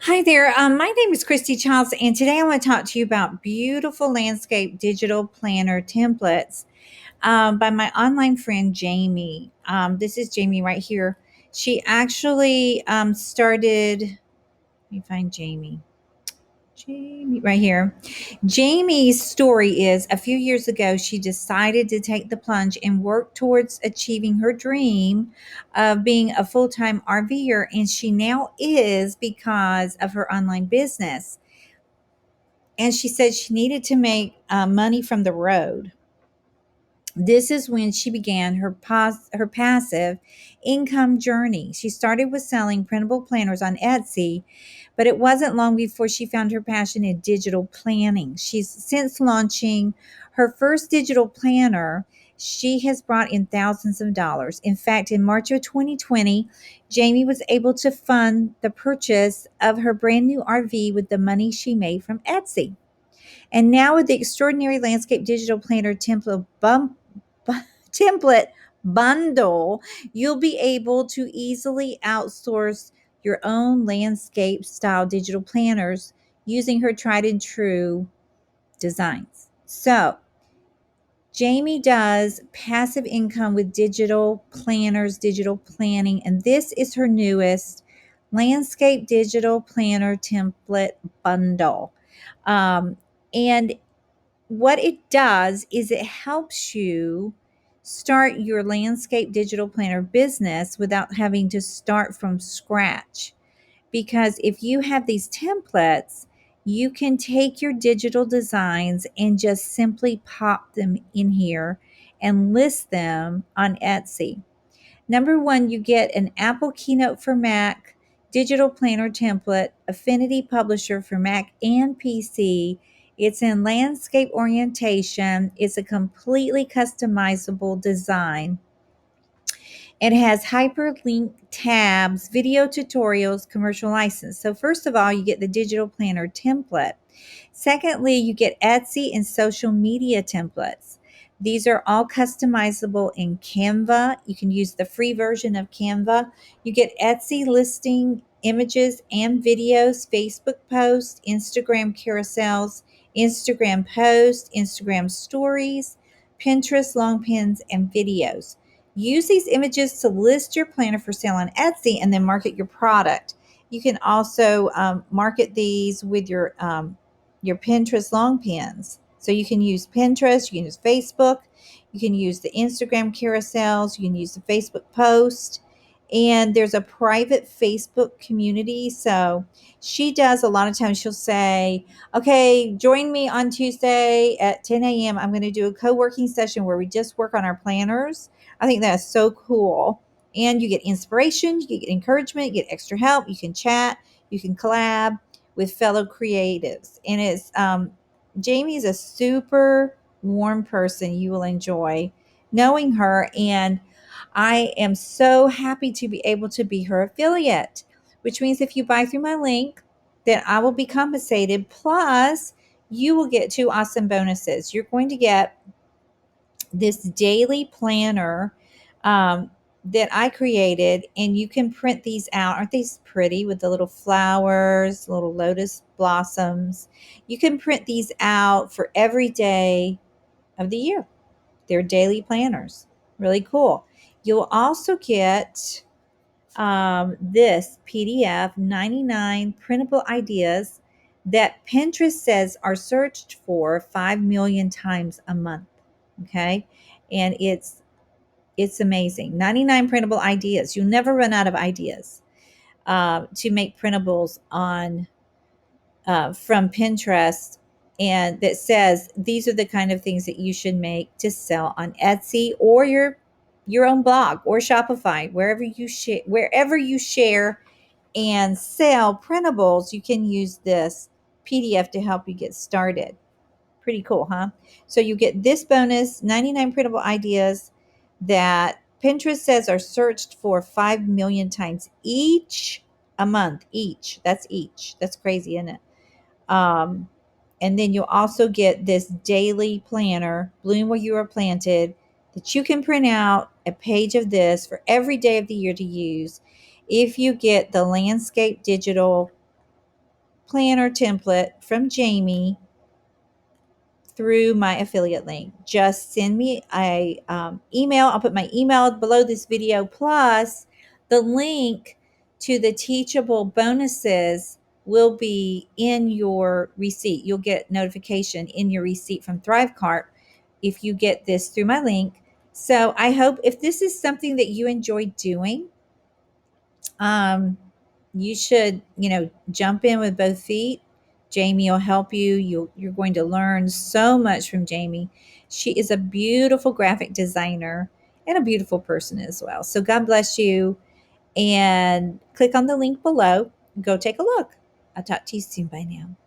Hi there. My name is Christy Childs, and today I want to talk to you about beautiful landscape digital planner templates by my online friend Jayme. This is Jayme right here. She actually started. Let me find Jayme. Jayme right here. Jamie's story is a few years ago, she decided to take the plunge and work towards achieving her dream of being a full time RVer, and she now is because of her online business. And she said she needed to make money from the road. This is when she began her passive income journey. She started with selling printable planners on Etsy, but it wasn't long before she found her passion in digital planning. She's since launching her first digital planner. She has brought in thousands of dollars. In fact, in March of 2020, Jayme was able to fund the purchase of her brand new RV with the money she made from Etsy. And now with the extraordinary landscape digital planner template bundle, you'll be able to easily outsource your own landscape style digital planners using her tried and true designs. So, Jayme does passive income with digital planners, digital planning, and this is her newest landscape digital planner template bundle. And what it does is it helps you start your landscape digital planner business without having to start from scratch. Because if you have these templates, you can take your digital designs and just simply pop them in here and list them on Etsy. Number one, you get an Apple Keynote for Mac, digital planner template, Affinity Publisher for Mac and PC. It's in landscape orientation. It's a completely customizable design. It has hyperlink tabs, video tutorials, commercial license. So, first of all, you get the digital planner template. Secondly, you get Etsy and social media templates. These are all customizable in Canva. You can use the free version of Canva. You get Etsy listing images and videos, Facebook posts, Instagram carousels, Instagram posts, Instagram stories, Pinterest long pins, and videos. Use these images to list your planner for sale on Etsy and then market your product. You can also market these with your Pinterest long pins. So you can use Pinterest, you can use Facebook, you can use the Instagram carousels, you can use the Facebook post, and there's a private Facebook community. So she does a lot of times, she'll say, okay, join me on Tuesday at 10 a.m. I'm going to do a co working session where we just work on our planners. I think that's so cool. And you get inspiration, you get encouragement, you get extra help, you can chat, you can collab with fellow creatives. And it's Jayme is a super warm person. You will enjoy knowing her. And I am so happy to be able to be her affiliate, which means if you buy through my link, then I will be compensated. Plus, you will get two awesome bonuses. You're going to get this daily planner that I created, and you can print these out. Aren't these pretty with the little flowers, little lotus blossoms? You can print these out for every day of the year. They're daily planners. Really cool. You'll also get this PDF 99 printable ideas that Pinterest says are searched for 5 million times a month. Okay. And it's amazing. 99 printable ideas. You'll never run out of ideas to make printables on from Pinterest, and that says these are the kind of things that you should make to sell on Etsy or your own blog or Shopify, wherever you share and sell printables. You can use this PDF to help you get started. Pretty cool, huh? So you get this bonus 99 printable ideas that Pinterest says are searched for 5 million times each a month. Each. That's each. That's crazy, isn't it? Um, and then you'll also get this daily planner, Bloom Where You Are Planted, that you can print out a page of this for every day of the year to use if you get the landscape digital planner template from Jayme through my affiliate link. Just send me a email. I'll put my email below this video, plus the link to the teachable bonuses will be in your receipt. You'll get notification in your receipt from ThriveCart if you get this through my link. So I hope if this is something that you enjoy doing, you should, jump in with both feet. Jayme will help you. You're going to learn so much from Jayme. She is a beautiful graphic designer and a beautiful person as well. So God bless you. And click on the link below. Go take a look. I'll talk to you soon. Bye now.